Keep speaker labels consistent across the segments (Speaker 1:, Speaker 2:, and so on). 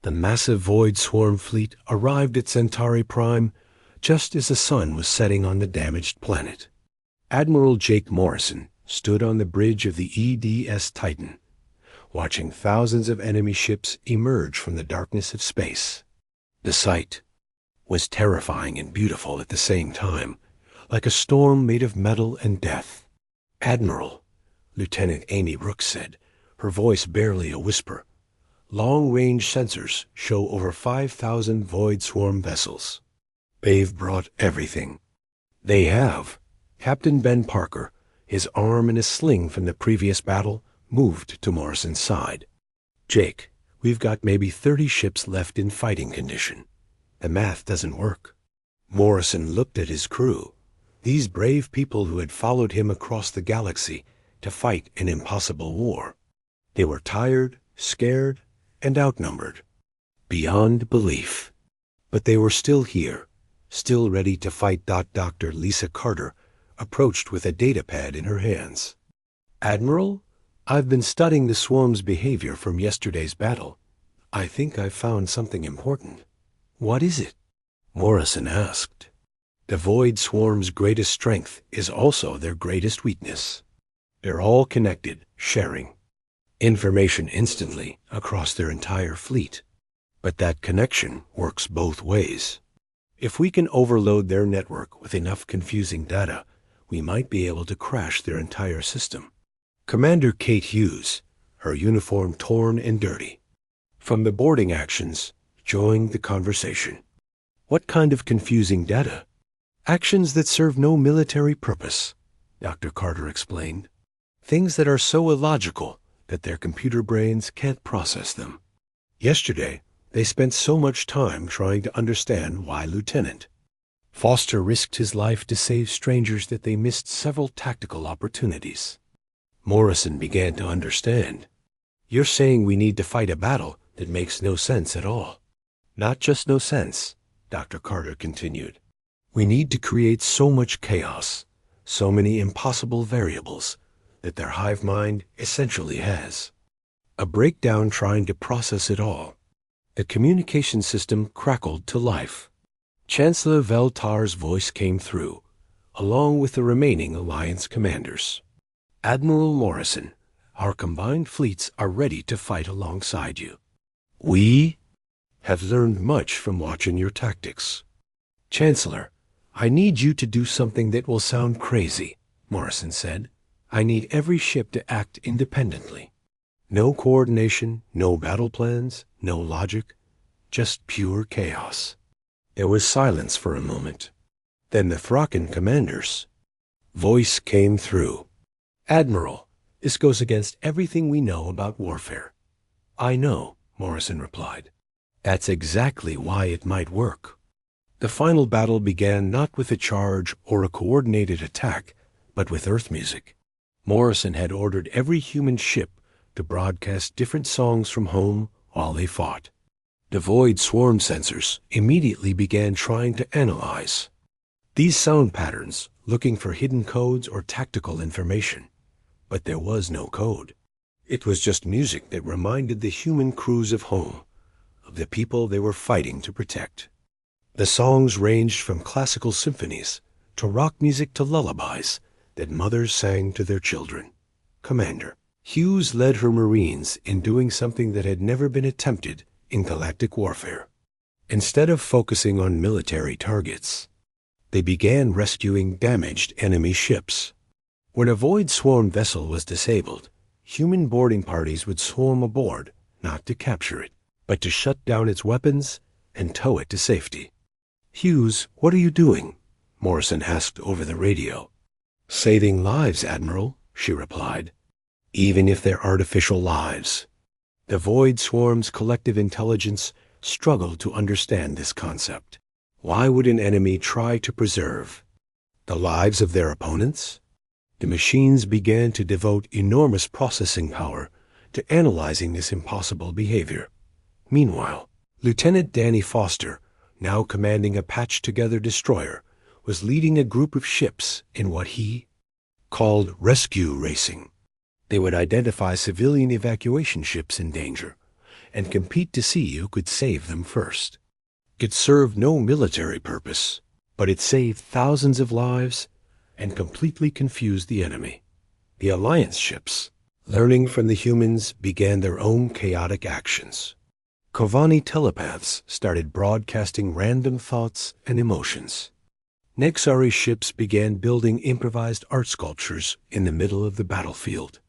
Speaker 1: The massive Void Swarm fleet arrived at Centauri Prime just as the sun was setting on the damaged planet. Admiral Jake Morrison stood on the bridge of the EDS Titan, watching thousands of enemy ships emerge from the darkness of space. The sight was terrifying and beautiful at the same time, like a storm made of metal and death. "Admiral," Lieutenant Amy Brooks said, her voice barely a whisper, "long-range sensors show over 5,000 Void Swarm vessels. They've brought everything." "They have." Captain Ben Parker, his arm in a sling from the previous battle, moved to Morrison's side. "Jake, we've got maybe 30 ships left in fighting condition. The math doesn't work." Morrison looked at his crew, these brave people who had followed him across the galaxy to fight an impossible war. They were tired, scared, and outnumbered, beyond belief. But they were still here, still ready to fight. Dr. Lisa Carter approached with a datapad in her hands. "Admiral, I've been studying the swarm's behavior from yesterday's battle. I think I've found something important." "What is it?" Morrison asked. "The Void Swarm's greatest strength is also their greatest weakness. They're all connected, sharing information instantly across their entire fleet. But that connection works both ways. If we can overload their network with enough confusing data, we might be able to crash their entire system." Commander Kate Hughes, her uniform torn and dirty, from the boarding actions, joined the conversation. "What kind of confusing data?" "Actions that serve no military purpose," Dr. Carter explained. "Things that are so illogical that their computer brains can't process them. Yesterday, they spent so much time trying to understand why Lieutenant Foster risked his life to save strangers that they missed several tactical opportunities." Morrison began to understand. "You're saying we need to fight a battle that makes no sense at all." "Not just no sense," Dr. Carter continued. "We need to create so much chaos, so many impossible variables, that their hive mind essentially has a breakdown trying to process it all." The communication system crackled to life. Chancellor Veltar's voice came through, along with the remaining Alliance commanders. "Admiral Morrison, our combined fleets are ready to fight alongside you. We have learned much from watching your tactics." "Chancellor, I need you to do something that will sound crazy," Morrison said. "I need every ship to act independently. No coordination, no battle plans, no logic, just pure chaos." There was silence for a moment. Then the Thraken commander's voice came through. "Admiral, this goes against everything we know about warfare." "I know," Morrison replied. "That's exactly why it might work." The final battle began not with a charge or a coordinated attack, but with Earth music. Morrison had ordered every human ship to broadcast different songs from home while they fought. The Void Swarm sensors immediately began trying to analyze these sound patterns, looking for hidden codes or tactical information. But there was no code. It was just music that reminded the human crews of home, of the people they were fighting to protect. The songs ranged from classical symphonies to rock music to lullabies that mothers sang to their children. Commander Hughes led her Marines in doing something that had never been attempted in galactic warfare. Instead of focusing on military targets, they began rescuing damaged enemy ships. When a Void Swarm vessel was disabled, human boarding parties would swarm aboard, not to capture it, but to shut down its weapons and tow it to safety. "Hughes, what are you doing?" Morrison asked over the radio. "Saving lives, Admiral," she replied. "Even if they're artificial lives." The Void Swarm's collective intelligence struggled to understand this concept. Why would an enemy try to preserve the lives of their opponents? The machines began to devote enormous processing power to analyzing this impossible behavior. Meanwhile, Lieutenant Danny Foster, now commanding a patched-together destroyer, was leading a group of ships in what he called rescue racing. They would identify civilian evacuation ships in danger and compete to see who could save them first. It served no military purpose, but it saved thousands of lives and completely confused the enemy. The Alliance ships, learning from the humans, began their own chaotic actions. Kovani telepaths started broadcasting random thoughts and emotions. Nexari ships began building improvised art sculptures in the middle of the battlefield.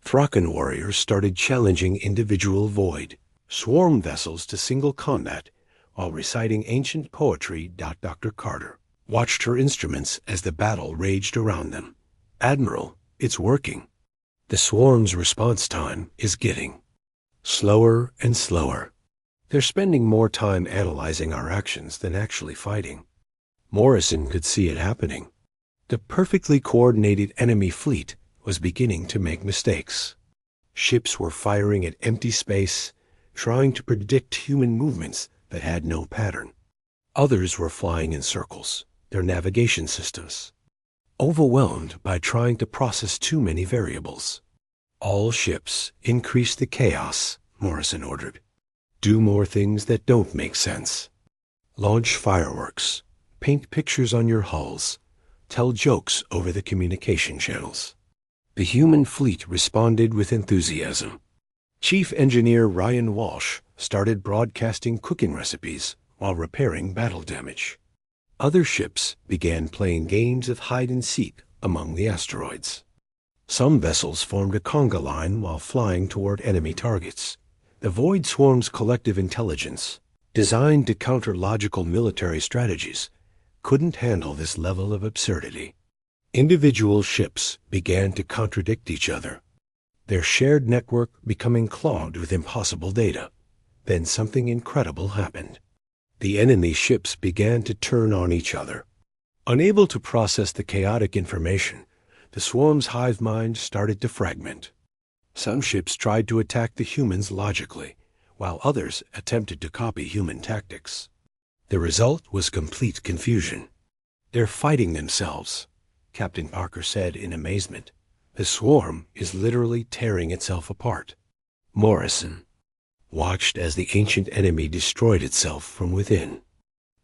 Speaker 1: Thraken warriors started challenging individual void, swarm vessels to single combat while reciting ancient poetry. Dr. Carter watched her instruments as the battle raged around them. "Admiral, it's working. The swarm's response time is getting slower and slower. They're spending more time analyzing our actions than actually fighting." Morrison could see it happening. The perfectly coordinated enemy fleet was beginning to make mistakes. Ships were firing at empty space, trying to predict human movements that had no pattern. Others were flying in circles, their navigation systems overwhelmed by trying to process too many variables. "All ships increase the chaos," Morrison ordered. "Do more things that don't make sense. Launch fireworks, paint pictures on your hulls, tell jokes over the communication channels." The human fleet responded with enthusiasm. Chief Engineer Ryan Walsh started broadcasting cooking recipes while repairing battle damage. Other ships began playing games of hide-and-seek among the asteroids. Some vessels formed a conga line while flying toward enemy targets. The Void Swarm's collective intelligence, designed to counter logical military strategies, couldn't handle this level of absurdity. Individual ships began to contradict each other, their shared network becoming clogged with impossible data. Then something incredible happened. The enemy ships began to turn on each other. Unable to process the chaotic information, the swarm's hive mind started to fragment. Some ships tried to attack the humans logically, while others attempted to copy human tactics. The result was complete confusion. "They're fighting themselves," Captain Parker said in amazement. "The swarm is literally tearing itself apart." Morrison watched as the ancient enemy destroyed itself from within.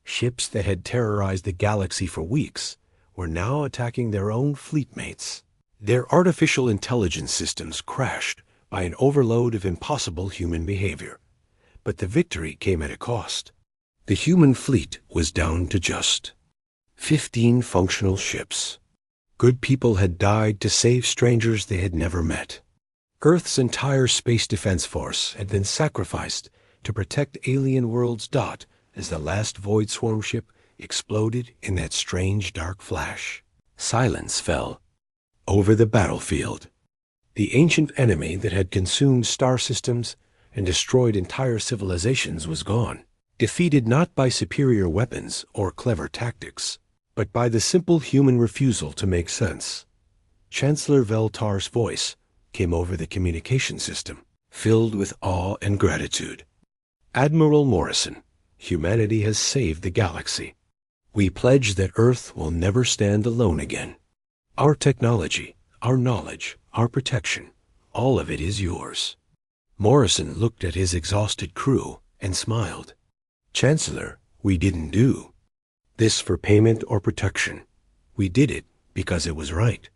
Speaker 1: Ships that had terrorized the galaxy for weeks were now attacking their own fleetmates. Their artificial intelligence systems crashed by an overload of impossible human behavior. But the victory came at a cost. The human fleet was down to just 15 functional ships. Good people had died to save strangers they had never met. Earth's entire space defense force had been sacrificed to protect alien worlds. As the last Void Swarm ship exploded in that strange dark flash, silence fell over the battlefield. The ancient enemy that had consumed star systems and destroyed entire civilizations was gone, defeated not by superior weapons or clever tactics, but by the simple human refusal to make sense. Chancellor Veltar's voice came over the communication system, filled with awe and gratitude. "Admiral Morrison, humanity has saved the galaxy. We pledge that Earth will never stand alone again. Our technology, our knowledge, our protection, all of it is yours." Morrison looked at his exhausted crew and smiled. "Chancellor, we didn't do this for payment or protection. We did it because it was right."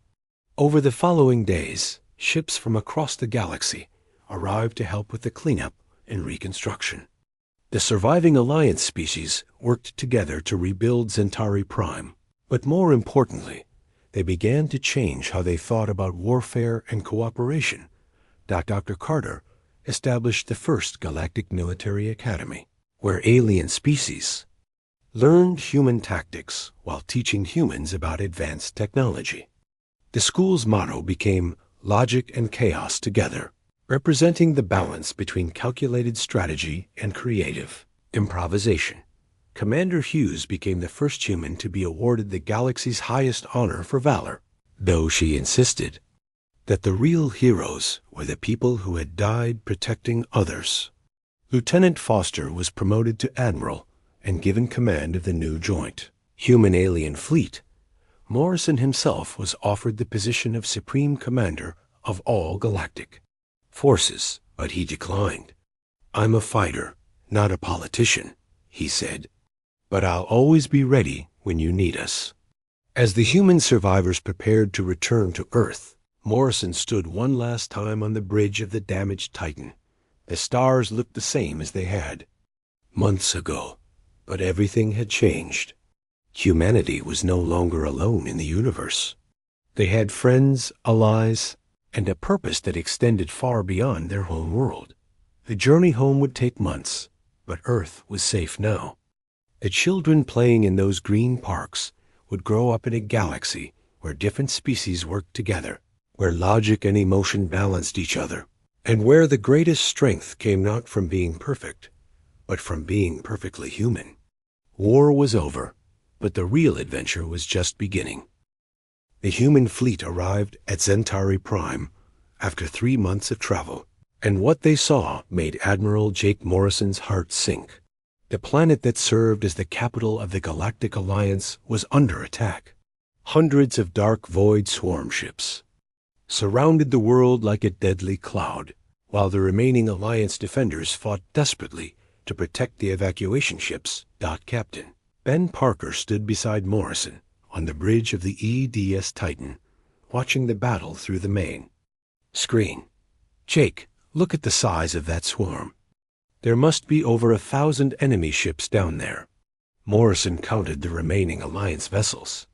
Speaker 1: Over the following days, ships from across the galaxy arrived to help with the cleanup and reconstruction. The surviving Alliance species worked together to rebuild Centauri Prime, but more importantly, they began to change how they thought about warfare and cooperation. Dr. Carter established the first Galactic Military Academy, where alien species learned human tactics while teaching humans about advanced technology. The school's motto became "Logic and Chaos Together," representing the balance between calculated strategy and creative improvisation. Commander Hughes became the first human to be awarded the galaxy's highest honor for valor, though she insisted that the real heroes were the people who had died protecting others. Lieutenant Foster was promoted to admiral and given command of the new joint human-alien fleet. Morrison himself was offered the position of Supreme Commander of all galactic forces, but he declined. "I'm a fighter, not a politician," he said. "But I'll always be ready when you need us." As the human survivors prepared to return to Earth, Morrison stood one last time on the bridge of the damaged Titan. The stars looked the same as they had months ago, but everything had changed. Humanity was no longer alone in the universe. They had friends, allies, and a purpose that extended far beyond their home world. The journey home would take months, but Earth was safe now. The children playing in those green parks would grow up in a galaxy where different species worked together, where logic and emotion balanced each other, and where the greatest strength came not from being perfect, but from being perfectly human. War was over, but the real adventure was just beginning. The human fleet arrived at Centauri Prime after 3 months of travel, and what they saw made Admiral Jake Morrison's heart sink. The planet that served as the capital of the Galactic Alliance was under attack. Hundreds of dark void swarm ships surrounded the world like a deadly cloud, while the remaining Alliance defenders fought desperately to protect the evacuation ships. Captain Ben Parker stood beside Morrison on the bridge of the EDS Titan, watching the battle through the main screen. "Jake, look at the size of that swarm. There must be over 1,000 enemy ships down there." Morrison counted the remaining Alliance vessels.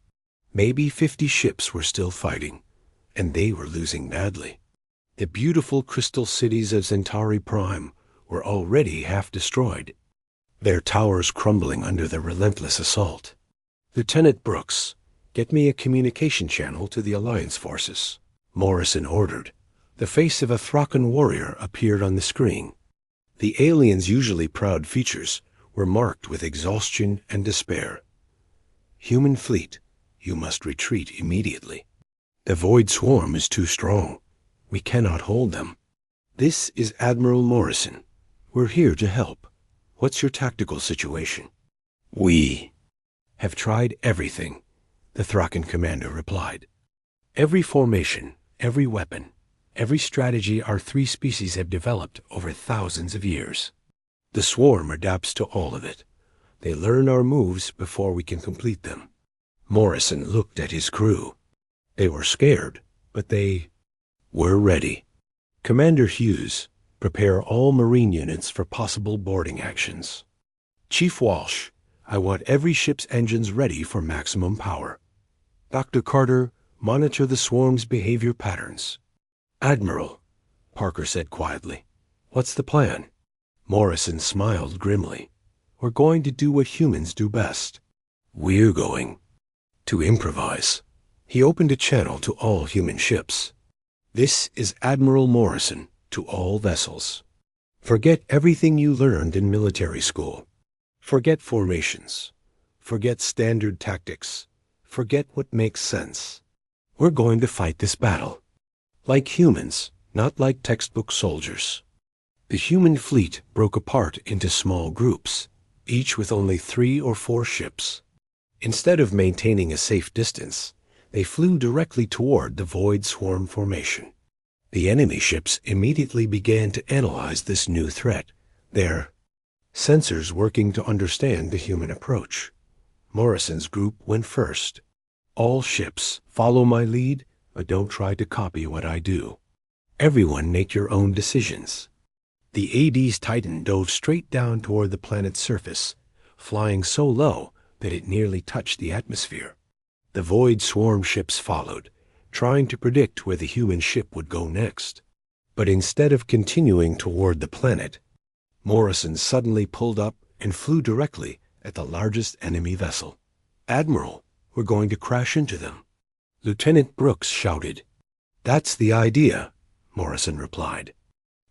Speaker 1: Maybe 50 ships were still fighting, and they were losing badly. The beautiful crystal cities of Centauri Prime were already half destroyed, their towers crumbling under the relentless assault. "Lieutenant Brooks, get me a communication channel to the Alliance forces," Morrison ordered. The face of a Thrakan warrior appeared on the screen. The aliens' usually proud features were marked with exhaustion and despair. "Human fleet, you must retreat immediately. The void swarm is too strong. We cannot hold them. This is Admiral Morrison. We're here to help. What's your tactical situation?" "We have tried everything," the Thrakan commander replied. "Every formation, every weapon, every strategy our 3 species have developed over thousands of years. The swarm adapts to all of it. They learn our moves before we can complete them." Morrison looked at his crew. They were scared, but they were ready. "Commander Hughes, prepare all Marine units for possible boarding actions. Chief Walsh, I want every ship's engines ready for maximum power. Dr. Carter, monitor the swarm's behavior patterns." "Admiral," Parker said quietly, "what's the plan?" Morrison smiled grimly. "We're going to do what humans do best. We're going to improvise." He opened a channel to all human ships. "This is Admiral Morrison to all vessels. Forget everything you learned in military school. Forget formations. Forget standard tactics. Forget what makes sense. We're going to fight this battle like humans, not like textbook soldiers." The human fleet broke apart into small groups, each with only 3 or 4 ships. Instead of maintaining a safe distance, they flew directly toward the void swarm formation. The enemy ships immediately began to analyze this new threat, their sensors working to understand the human approach. Morrison's group went first. "All ships, follow my lead, but don't try to copy what I do. Everyone make your own decisions." The AD's Titan dove straight down toward the planet's surface, flying so low that it nearly touched the atmosphere. The void swarm ships followed, trying to predict where the human ship would go next. But instead of continuing toward the planet, Morrison suddenly pulled up and flew directly at the largest enemy vessel. "Admiral, we're going to crash into them," Lieutenant Brooks shouted. "That's the idea," Morrison replied.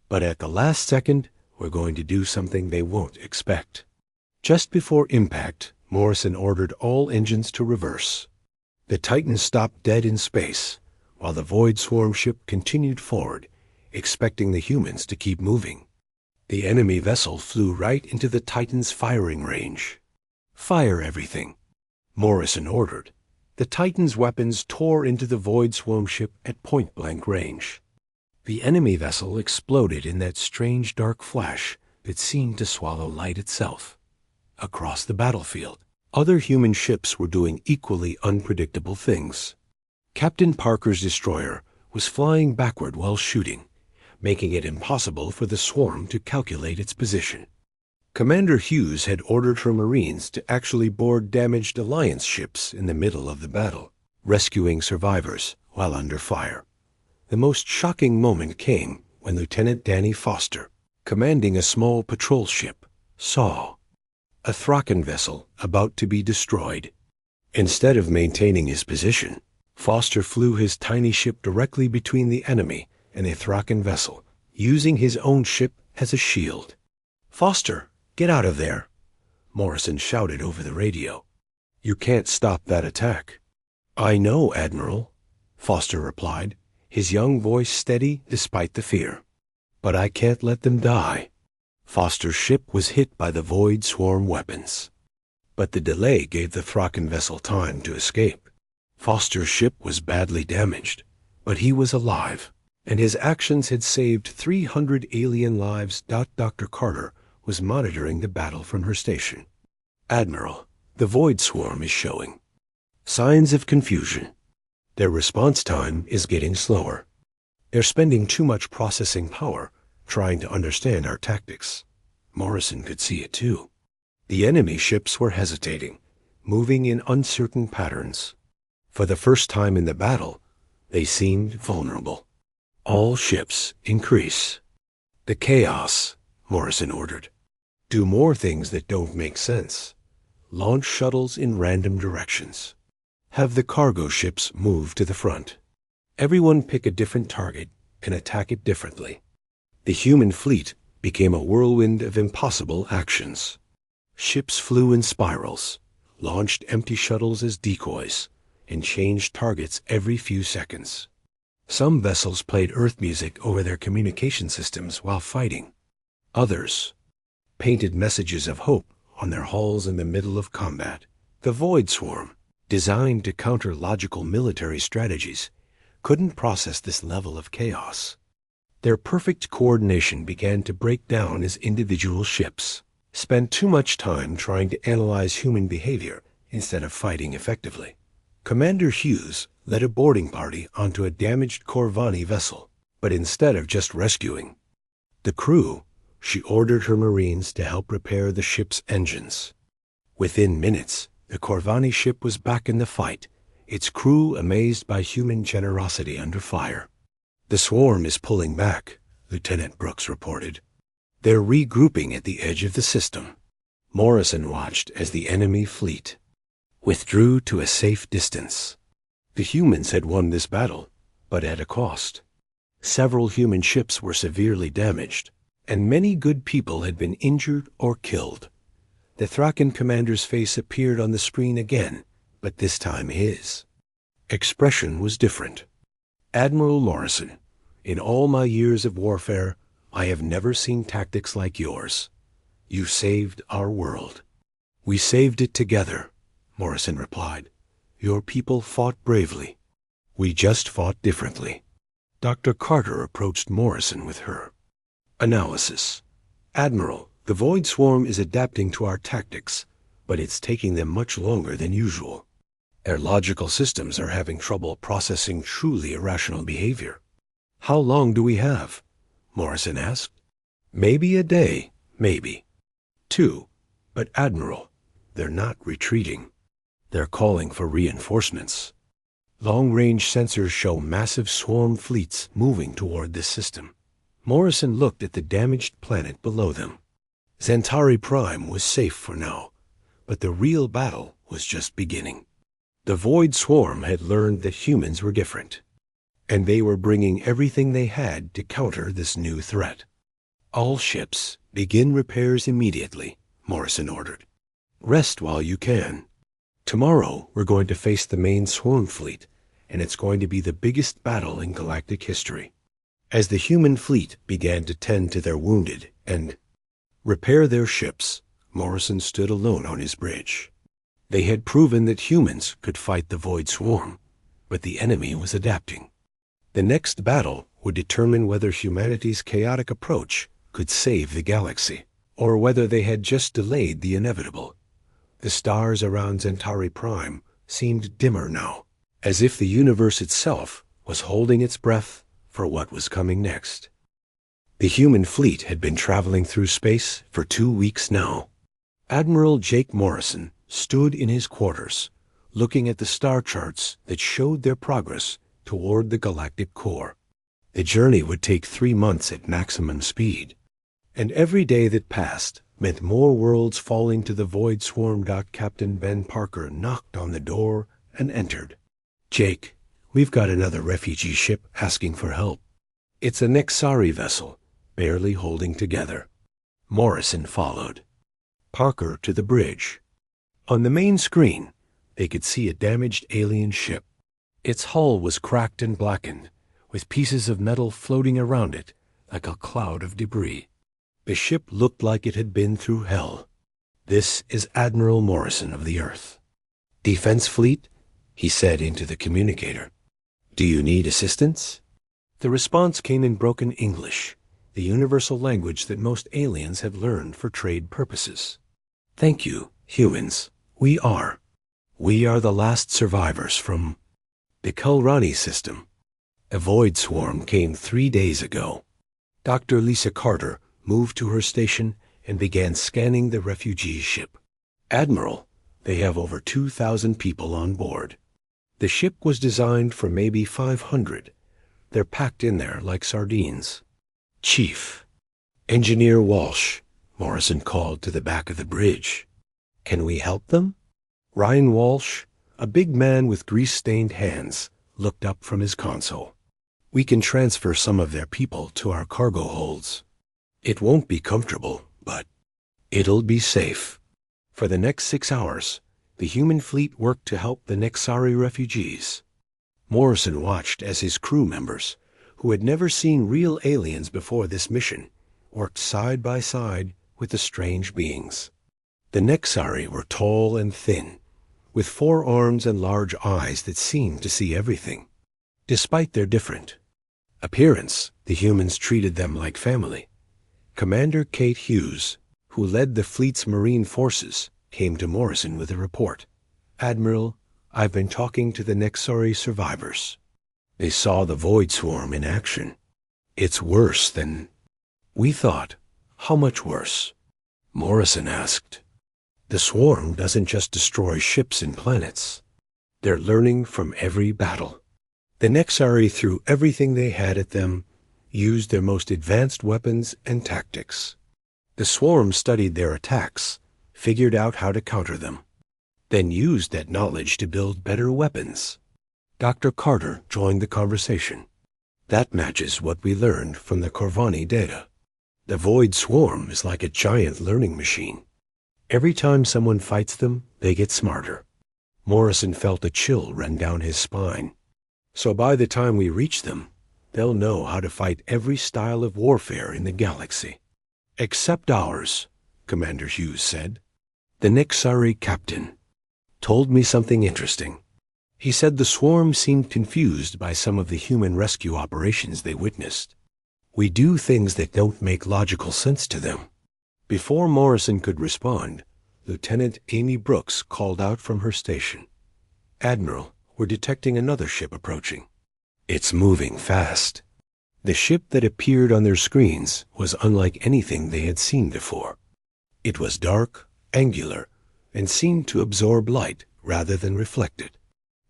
Speaker 1: "But at the last second, we're going to do something they won't expect." Just before impact, Morrison ordered all engines to reverse. The Titan stopped dead in space, while the void swarm ship continued forward, expecting the humans to keep moving. The enemy vessel flew right into the Titan's firing range. "Fire everything," Morrison ordered. The Titan's weapons tore into the void swarm ship at point-blank range. The enemy vessel exploded in that strange dark flash that seemed to swallow light itself. Across the battlefield, other human ships were doing equally unpredictable things. Captain Parker's destroyer was flying backward while shooting, making it impossible for the swarm to calculate its position. Commander Hughes had ordered her Marines to actually board damaged Alliance ships in the middle of the battle, rescuing survivors while under fire. The most shocking moment came when Lieutenant Danny Foster, commanding a small patrol ship, saw a Thraken vessel about to be destroyed. Instead of maintaining his position, Foster flew his tiny ship directly between the enemy and a Thraken vessel, using his own ship as a shield. "Foster, get out of there," Morrison shouted over the radio. "You can't stop that attack." "I know, Admiral," Foster replied, his young voice steady despite the fear. "But I can't let them die." Foster's ship was hit by the Void Swarm weapons, but the delay gave the Thraken vessel time to escape. Foster's ship was badly damaged, but he was alive, and his actions had saved 300 alien lives. Dr. Carter was monitoring the battle from her station. "Admiral, the Void Swarm is showing signs of confusion. Their response time is getting slower. They're spending too much processing power trying to understand our tactics." Morrison could see it too. The enemy ships were hesitating, moving in uncertain patterns. For the first time in the battle, they seemed vulnerable. "All ships increase the chaos," Morrison ordered. "Do more things that don't make sense. Launch shuttles in random directions. Have the cargo ships move to the front. Everyone pick a different target and attack it differently." The human fleet became a whirlwind of impossible actions. Ships flew in spirals, launched empty shuttles as decoys, and changed targets every few seconds. Some vessels played Earth music over their communication systems while fighting. Others painted messages of hope on their hulls in the middle of combat. The Void Swarm, designed to counter logical military strategies, couldn't process this level of chaos. Their perfect coordination began to break down as individual ships spent too much time trying to analyze human behavior instead of fighting effectively. Commander Hughes led a boarding party onto a damaged Corvani vessel, but instead of just rescuing the crew, she ordered her Marines to help repair the ship's engines. Within minutes, the Corvani ship was back in the fight, its crew amazed by human generosity under fire. "The swarm is pulling back," Lieutenant Brooks reported. "They're regrouping at the edge of the system." Morrison watched as the enemy fleet withdrew to a safe distance. The humans had won this battle, but at a cost. Several human ships were severely damaged, and many good people had been injured or killed. The Thraken commander's face appeared on the screen again, but this time his expression was different. "Admiral Morrison, in all my years of warfare, I have never seen tactics like yours. You saved our world." "We saved it together," Morrison replied. "Your people fought bravely. We just fought differently." Dr. Carter approached Morrison with her analysis. "Admiral, the Void Swarm is adapting to our tactics, but it's taking them much longer than usual. Their logical systems are having trouble processing truly irrational behavior." "How long do we have?" Morrison asked. "Maybe a day, maybe 2. But Admiral, they're not retreating. They're calling for reinforcements. Long-range sensors show massive swarm fleets moving toward this system." Morrison looked at the damaged planet below them. Centauri Prime was safe for now, but the real battle was just beginning. The Void Swarm had learned that humans were different, and they were bringing everything they had to counter this new threat. "All ships, begin repairs immediately," Morrison ordered. "Rest while you can. Tomorrow we're going to face the main swarm fleet, and it's going to be the biggest battle in galactic history." As the human fleet began to tend to their wounded and repair their ships, Morrison stood alone on his bridge. They had proven that humans could fight the Void Swarm, but the enemy was adapting. The next battle would determine whether humanity's chaotic approach could save the galaxy. or whether they had just delayed the inevitable. The stars around Centauri Prime seemed dimmer now, as if the universe itself was holding its breath for what was coming next. The human fleet had been traveling through space for 2 weeks now. Admiral Jake Morrison stood in his quarters, looking at the star charts that showed their progress toward the galactic core. The journey would take 3 months at maximum speed, and every day that passed meant more worlds falling to the void swarm. Captain Ben Parker knocked on the door and entered. "Jake, we've got another refugee ship asking for help. It's a Nexari vessel, barely holding together." Morrison followed Parker to the bridge. On the main screen, they could see a damaged alien ship. Its hull was cracked and blackened, with pieces of metal floating around it like a cloud of debris. The ship looked like it had been through hell. "This is Admiral Morrison of the Earth." "Defense Fleet?" he said into the communicator. "Do you need assistance?" The response came in broken English, the universal language that most aliens have learned for trade purposes. "Thank you, humans. We are the last survivors from the Kulrani system. A void swarm came 3 days ago." Dr. Lisa Carter moved to her station and began scanning the refugee ship. "Admiral, they have over 2,000 people on board. The ship was designed for maybe 500. They're packed in there like sardines." "Chief, Engineer Walsh," Morrison called to the back of the bridge. "Can we help them?" Ryan Walsh, a big man with grease-stained hands, looked up from his console. "We can transfer some of their people to our cargo holds. It won't be comfortable, but it'll be safe." For the next 6 hours, the human fleet worked to help the Nexari refugees. Morrison watched as his crew members, who had never seen real aliens before this mission, worked side by side with the strange beings. The Nexari were tall and thin, with 4 arms and large eyes that seemed to see everything. Despite their different appearance, the humans treated them like family. Commander Kate Hughes, who led the fleet's marine forces, came to Morrison with a report. "Admiral, I've been talking to the Nexari survivors. They saw the void swarm in action. It's worse than we thought." "How much worse?" Morrison asked. "The swarm doesn't just destroy ships and planets. They're learning from every battle. The Nexari threw everything they had at them, used their most advanced weapons and tactics. The swarm studied their attacks, figured out how to counter them, then used that knowledge to build better weapons." Dr. Carter joined the conversation. "That matches what we learned from the Corvani data. The void swarm is like a giant learning machine. Every time someone fights them, they get smarter." Morrison felt a chill run down his spine. "So by the time we reach them, they'll know how to fight every style of warfare in the galaxy." "Except ours," Commander Hughes said. "The Nexari captain told me something interesting. He said the swarm seemed confused by some of the human rescue operations they witnessed. We do things that don't make logical sense to them." Before Morrison could respond, Lieutenant Amy Brooks called out from her station. "Admiral, we're detecting another ship approaching. It's moving fast." The ship that appeared on their screens was unlike anything they had seen before. It was dark, angular, and seemed to absorb light rather than reflect it.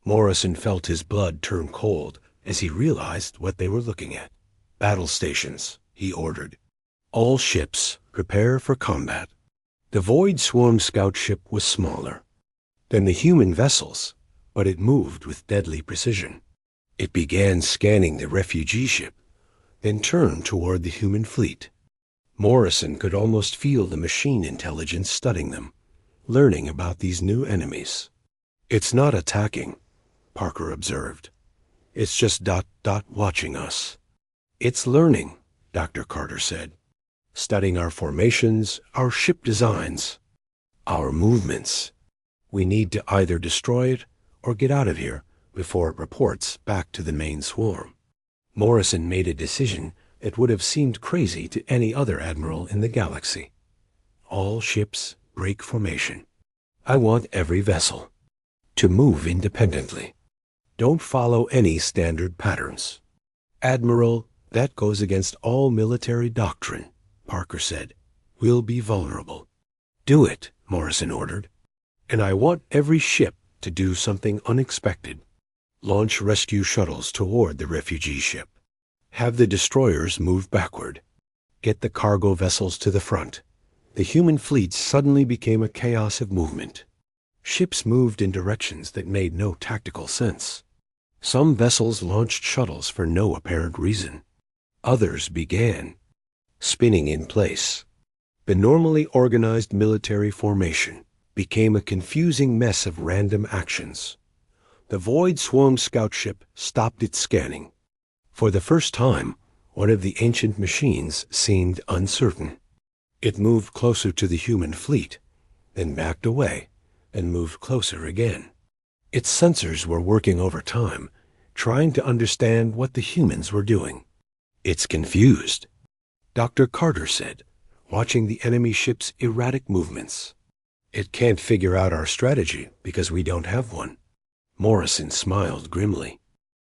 Speaker 1: Morrison felt his blood turn cold as he realized what they were looking at. "Battle stations," he ordered. "All ships, prepare for combat." The Void Swarm scout ship was smaller than the human vessels, but it moved with deadly precision. It began scanning the refugee ship, then turned toward the human fleet. Morrison could almost feel the machine intelligence studying them, learning about these new enemies. "It's not attacking," Parker observed. "It's just watching us." "It's learning," Dr. Carter said. "Studying our formations, our ship designs, our movements. We need to either destroy it or get out of here before it reports back to the main swarm." Morrison made a decision that would have seemed crazy to any other admiral in the galaxy. All ships break formation. I want every vessel to move independently. Don't follow any standard patterns. Admiral, that goes against all military doctrine, Parker said. We'll be vulnerable. Do it, Morrison ordered. And I want every ship to do something unexpected. Launch rescue shuttles toward the refugee ship. Have the destroyers move backward. Get the cargo vessels to the front. The human fleet suddenly became a chaos of movement. Ships moved in directions that made no tactical sense. Some vessels launched shuttles for no apparent reason. Others began spinning in place. The normally organized military formation became a confusing mess of random actions. The Void Swarm scout ship stopped its scanning. For the first time, one of the ancient machines seemed uncertain. It moved closer to the human fleet, then backed away and moved closer again. Its sensors were working overtime, trying to understand what the humans were doing. It's confused, Dr. Carter said, watching the enemy ship's erratic movements. It can't figure out our strategy because we don't have one. Morrison smiled grimly.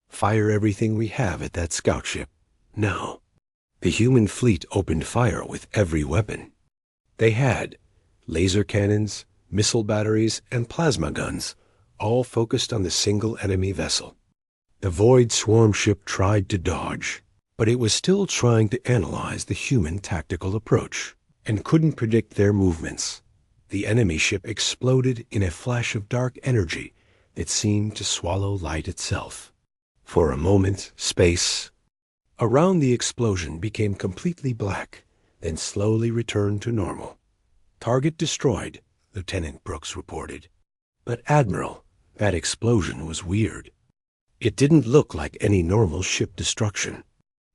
Speaker 1: Fire everything we have at that scout ship, now. The human fleet opened fire with every weapon. They had laser cannons, missile batteries, and plasma guns, all focused on the single enemy vessel. The Void Swarm ship tried to dodge, but it was still trying to analyze the human tactical approach, and couldn't predict their movements. The enemy ship exploded in a flash of dark energy that seemed to swallow light itself. For a moment, space around the explosion became completely black, then slowly returned to normal. Target destroyed, Lieutenant Brooks reported. But Admiral, that explosion was weird. It didn't look like any normal ship destruction.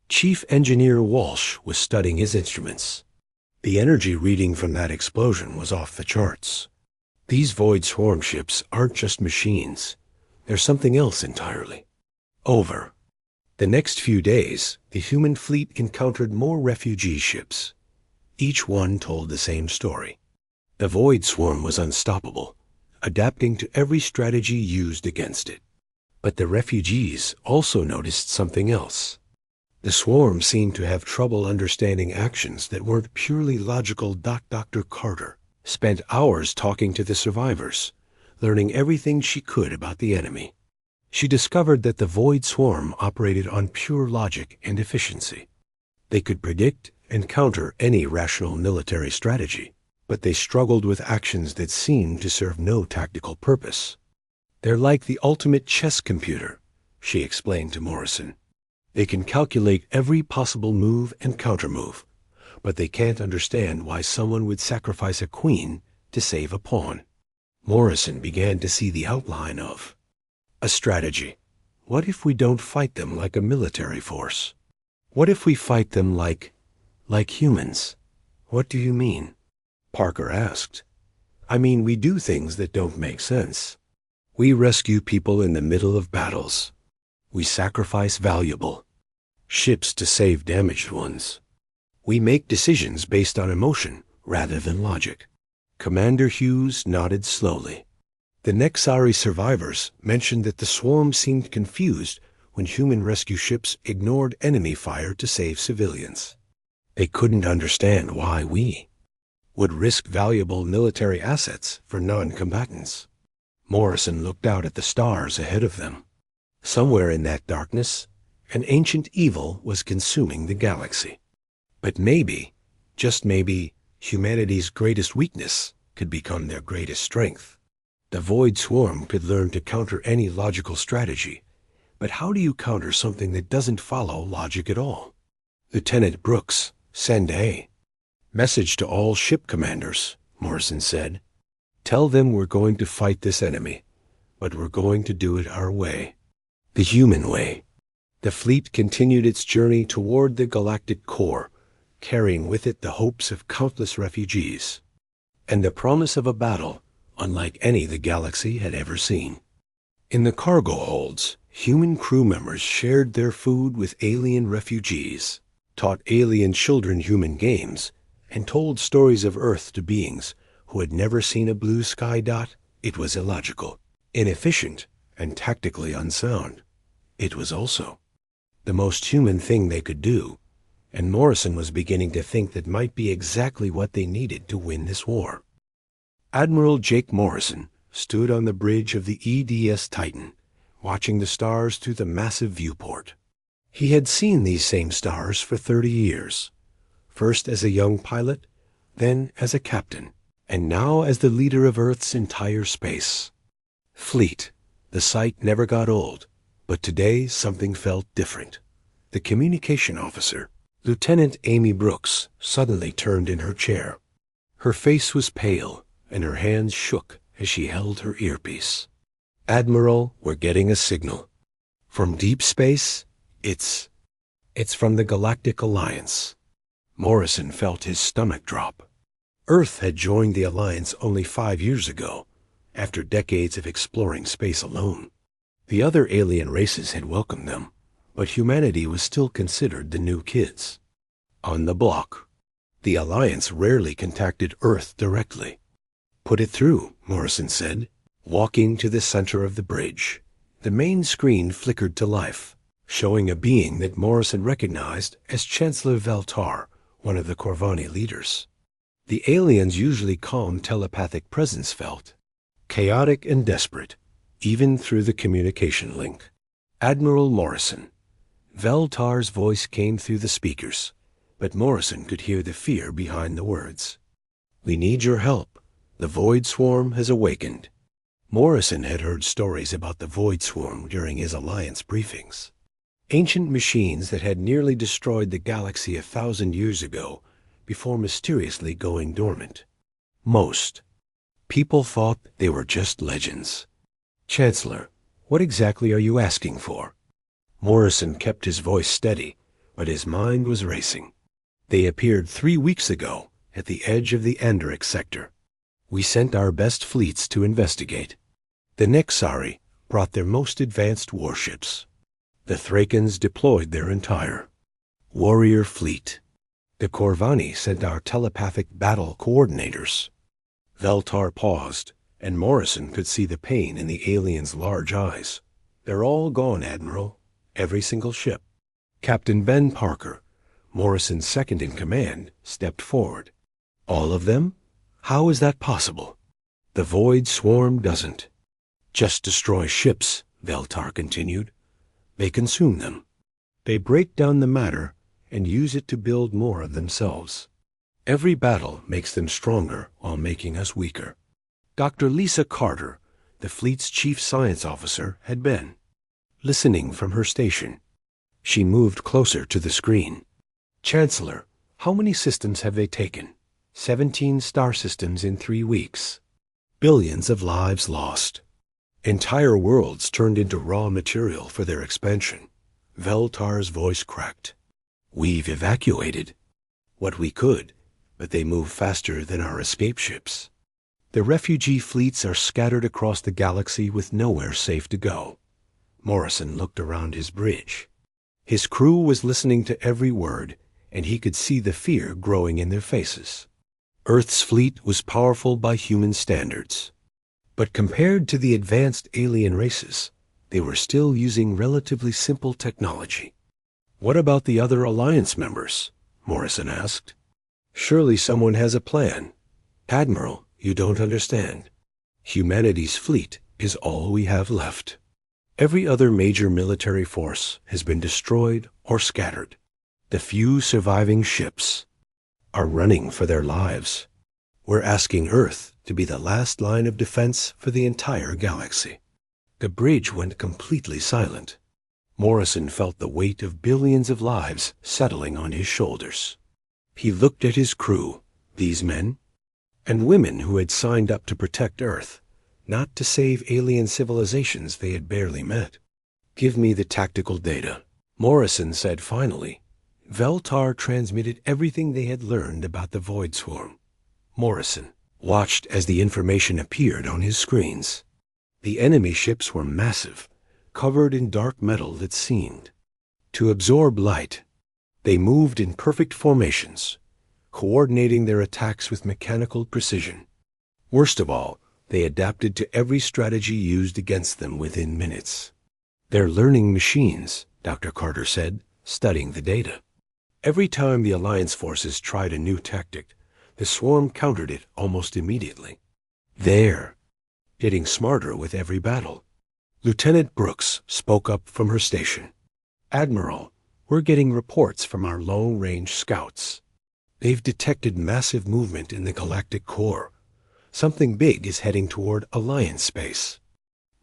Speaker 1: Chief Engineer Walsh was studying his instruments. The energy reading from that explosion was off the charts. These Void Swarm ships aren't just machines. They're something else entirely. Over. The next few days, the human fleet encountered more refugee ships. Each one told the same story. The Void Swarm was unstoppable, adapting to every strategy used against it. But the refugees also noticed something else. The swarm seemed to have trouble understanding actions that weren't purely logical. Dr. Carter spent hours talking to the survivors, learning everything she could about the enemy. She discovered that the Void Swarm operated on pure logic and efficiency. They could predict and counter any rational military strategy, but they struggled with actions that seemed to serve no tactical purpose. They're like the ultimate chess computer, she explained to Morrison. They can calculate every possible move and countermove, but they can't understand why someone would sacrifice a queen to save a pawn. Morrison began to see the outline of a strategy. What if we don't fight them like a military force? What if we fight them like humans? What do you mean? Parker asked. I mean, we do things that don't make sense. We rescue people in the middle of battles. We sacrifice valuable ships to save damaged ones. We make decisions based on emotion rather than logic. Commander Hughes nodded slowly. The Nexari survivors mentioned that the swarm seemed confused when human rescue ships ignored enemy fire to save civilians. They couldn't understand why we would risk valuable military assets for non-combatants. Morrison looked out at the stars ahead of them. Somewhere in that darkness, an ancient evil was consuming the galaxy. But maybe, just maybe, humanity's greatest weakness could become their greatest strength. The Void Swarm could learn to counter any logical strategy, but how do you counter something that doesn't follow logic at all? Lieutenant Brooks, send a message to all ship commanders, Morrison said. Tell them we're going to fight this enemy, but we're going to do it our way. The human way. The fleet continued its journey toward the galactic core, carrying with it the hopes of countless refugees, and the promise of a battle unlike any the galaxy had ever seen. In the cargo holds, human crew members shared their food with alien refugees, taught alien children human games, and told stories of Earth to beings who had never seen a blue sky dot, it was illogical, inefficient, and tactically unsound. It was also the most human thing they could do, and Morrison was beginning to think that might be exactly what they needed to win this war. Admiral Jake Morrison stood on the bridge of the EDS Titan, watching the stars through the massive viewport. He had seen these same stars for 30 years, first as a young pilot, then as a captain, and now as the leader of Earth's entire space fleet. The sight never got old, but today something felt different. The communication officer, Lieutenant Amy Brooks, suddenly turned in her chair. Her face was pale, and her hands shook as she held her earpiece. "Admiral, we're getting a signal. From deep space, it's from the Galactic Alliance." Morrison felt his stomach drop. Earth had joined the Alliance only 5 years ago, after decades of exploring space alone. The other alien races had welcomed them, but humanity was still considered the new kids on the block. The Alliance rarely contacted Earth directly. "Put it through," Morrison said, walking to the center of the bridge. The main screen flickered to life, showing a being that Morrison recognized as Chancellor Veltar, one of the Corvani leaders. The alien's usually calm telepathic presence felt chaotic and desperate, even through the communication link. "Admiral Morrison." Veltar's voice came through the speakers, but Morrison could hear the fear behind the words. "We need your help. The Void Swarm has awakened." Morrison had heard stories about the Void Swarm during his Alliance briefings. Ancient machines that had nearly destroyed the galaxy 1,000 years ago before mysteriously going dormant. Most people thought they were just legends. "Chancellor, what exactly are you asking for?" Morrison kept his voice steady, but his mind was racing. "They appeared 3 weeks ago at the edge of the Andrix sector. We sent our best fleets to investigate. The Nexari brought their most advanced warships. The Thrakens deployed their entire warrior fleet. The Corvani sent our telepathic battle coordinators." Veltar paused, and Morrison could see the pain in the alien's large eyes. "They're all gone, Admiral. Every single ship." Captain Ben Parker, Morrison's second in command, stepped forward. "All of them? How is that possible?" "The Void Swarm doesn't just destroy ships," Veltar continued. "They consume them. They break down the matter and use it to build more of themselves. Every battle makes them stronger while making us weaker." Dr. Lisa Carter, the fleet's chief science officer, had been listening from her station. She moved closer to the screen. "Chancellor, how many systems have they taken?" 17 star systems in 3 weeks. Billions of lives lost. Entire worlds turned into raw material for their expansion. Veltar's voice cracked. "We've evacuated what we could, but they move faster than our escape ships. The refugee fleets are scattered across the galaxy with nowhere safe to go." Morrison looked around his bridge. His crew was listening to every word, and he could see the fear growing in their faces. Earth's fleet was powerful by human standards, but compared to the advanced alien races, they were still using relatively simple technology. "What about the other Alliance members?" Morrison asked. "Surely someone has a plan." "Admiral, you don't understand. Humanity's fleet is all we have left. Every other major military force has been destroyed or scattered. The few surviving ships are running for their lives. We're asking Earth to be the last line of defense for the entire galaxy." The bridge went completely silent. Morrison felt the weight of billions of lives settling on his shoulders. He looked at his crew, these men and women who had signed up to protect Earth, not to save alien civilizations they had barely met. "Give me the tactical data," Morrison said finally. Veltar transmitted everything they had learned about the Void Swarm. Morrison watched as the information appeared on his screens. The enemy ships were massive, covered in dark metal that seemed to absorb light. They moved in perfect formations, coordinating their attacks with mechanical precision. Worst of all, they adapted to every strategy used against them within minutes. "They're learning machines," Dr. Carter said, studying the data. Every time the Alliance forces tried a new tactic, the swarm countered it almost immediately. "They're getting smarter with every battle." Lieutenant Brooks spoke up from her station. "Admiral, we're getting reports from our long-range scouts. They've detected massive movement in the galactic core. Something big is heading toward Alliance space."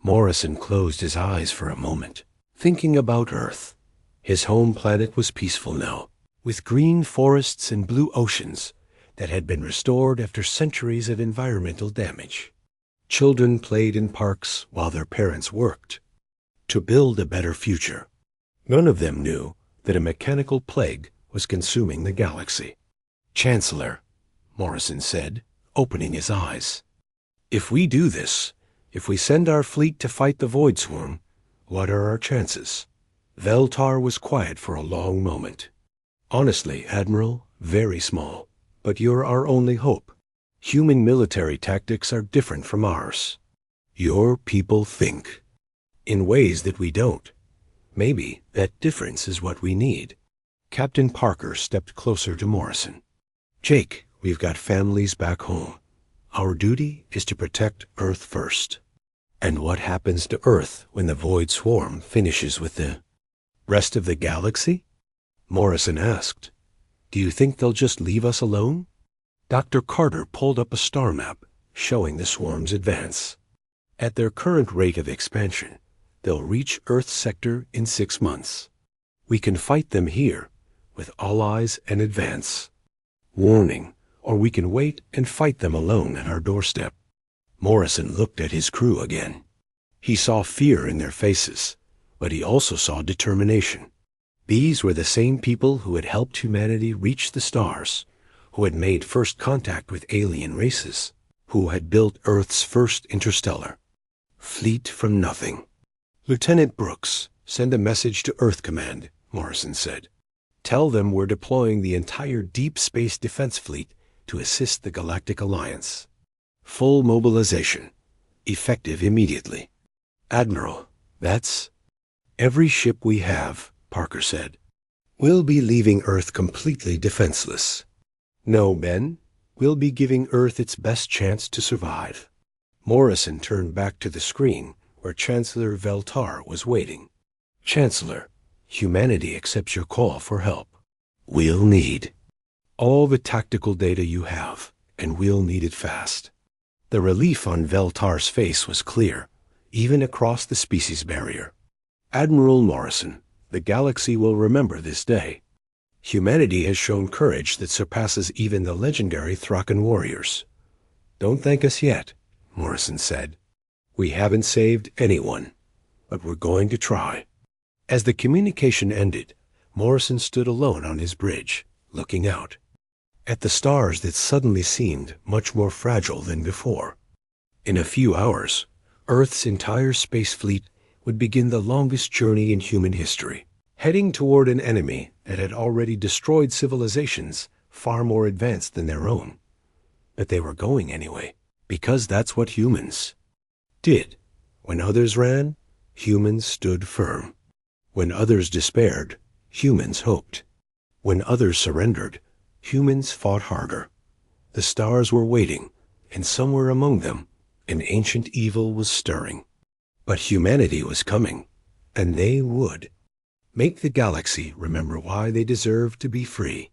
Speaker 1: Morrison closed his eyes for a moment, thinking about Earth. His home planet was peaceful now, with green forests and blue oceans that had been restored after centuries of environmental damage. Children played in parks while their parents worked to build a better future. None of them knew that a mechanical plague was consuming the galaxy. "Chancellor," Morrison said, opening his eyes, "if we do this, if we send our fleet to fight the Void Swarm, what are our chances?" Veltar was quiet for a long moment. "Honestly, Admiral, very small. But you're our only hope. Human military tactics are different from ours. Your people think in ways that we don't. Maybe that difference is what we need." Captain Parker stepped closer to Morrison. "Jake, we've got families back home. Our duty is to protect Earth first. And what happens to Earth when the Void Swarm finishes with the rest of the galaxy?" Morrison asked. "Do you think they'll just leave us alone?" Dr. Carter pulled up a star map showing the swarm's advance. "At their current rate of expansion, they'll reach Earth's sector in 6 months. We can fight them here with allies and advance. Warning, or we can wait and fight them alone at our doorstep." Morrison looked at his crew again. He saw fear in their faces, but he also saw determination. These were the same people who had helped humanity reach the stars, who had made first contact with alien races, who had built Earth's first interstellar fleet from nothing. "Lieutenant Brooks, send a message to Earth Command," Morrison said. "Tell them we're deploying the entire Deep Space Defense Fleet to assist the Galactic Alliance. Full mobilization, effective immediately." "Admiral, that's every ship we have," Parker said. "We'll be leaving Earth completely defenseless." "No, Ben. We'll be giving Earth its best chance to survive." Morrison turned back to the screen where Chancellor Veltar was waiting. "Chancellor, humanity accepts your call for help. We'll need all the tactical data you have, and we'll need it fast." The relief on Veltar's face was clear, even across the species barrier. "Admiral Morrison, the galaxy will remember this day. Humanity has shown courage that surpasses even the legendary Thraken warriors." "Don't thank us yet," Morrison said. "We haven't saved anyone, but we're going to try." As the communication ended, Morrison stood alone on his bridge, looking out at the stars that suddenly seemed much more fragile than before. In a few hours, Earth's entire space fleet would begin the longest journey in human history, heading toward an enemy that had already destroyed civilizations far more advanced than their own. But they were going anyway, because that's what humans did. When others ran, humans stood firm. When others despaired, humans hoped. When others surrendered, humans fought harder. The stars were waiting, and somewhere among them, an ancient evil was stirring. But humanity was coming, and they would make the galaxy remember why they deserved to be free.